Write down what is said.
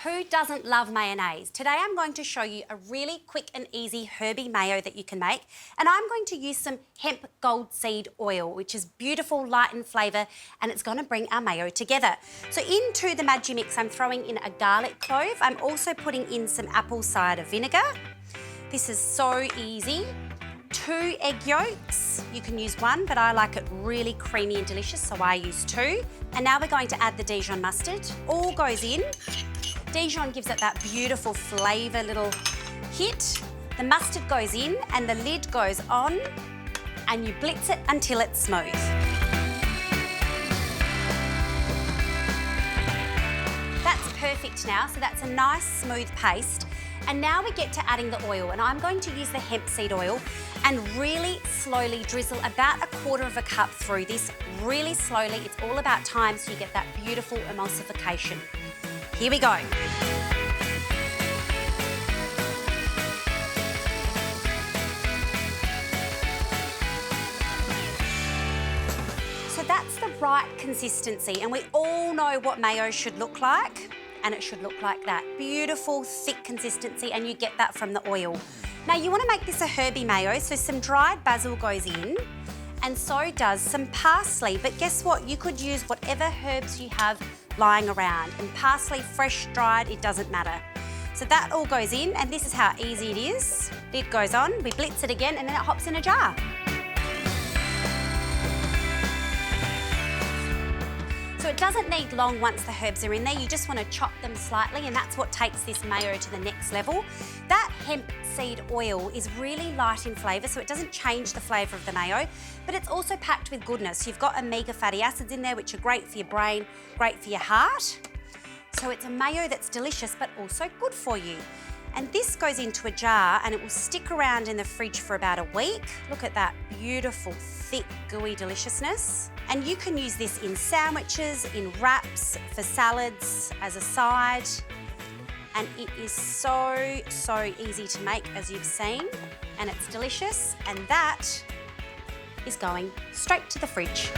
Who doesn't love mayonnaise? Today I'm going to show you a really quick and easy herby mayo that you can make, and I'm going to use some hemp gold seed oil, which is beautiful, light in flavour, and it's going to bring our mayo together. So into the Maggi mix I'm throwing in a garlic clove. I'm also putting in some apple cider vinegar. This is so easy. 2 egg yolks, you can use 1, but I like it really creamy and delicious, so I use 2. And now we're going to add the Dijon mustard. All goes in. Dijon gives it that beautiful flavour little hit. The mustard goes in and the lid goes on, and you blitz it until it's smooth. That's perfect now, so that's a nice smooth paste. And now we get to adding the oil, and I'm going to use the hemp seed oil and really slowly drizzle about 1/4 cup through this, really slowly. It's all about time so you get that beautiful emulsification. Here we go. So that's the right consistency, and we all know what mayo should look like. And it should look like that. Beautiful, thick consistency, and you get that from the oil. Now you want to make this a herby mayo, so some dried basil goes in, and so does some parsley. But guess what? You could use whatever herbs you have lying around. And parsley, fresh, dried, it doesn't matter. So that all goes in, and this is how easy it is. Lid goes on, we blitz it again, and then it hops in a jar. So it doesn't need long once the herbs are in there. You just want to chop them slightly, and that's what takes this mayo to the next level. That hemp seed oil is really light in flavour, so it doesn't change the flavour of the mayo, but it's also packed with goodness. You've got omega fatty acids in there, which are great for your brain, great for your heart. So it's a mayo that's delicious, but also good for you. And this goes into a jar, and it will stick around in the fridge for about a week. Look at that beautiful, thick, gooey deliciousness. And you can use this in sandwiches, in wraps, for salads, as a side. And it is so, so easy to make, as you've seen. And it's delicious, and that is going straight to the fridge.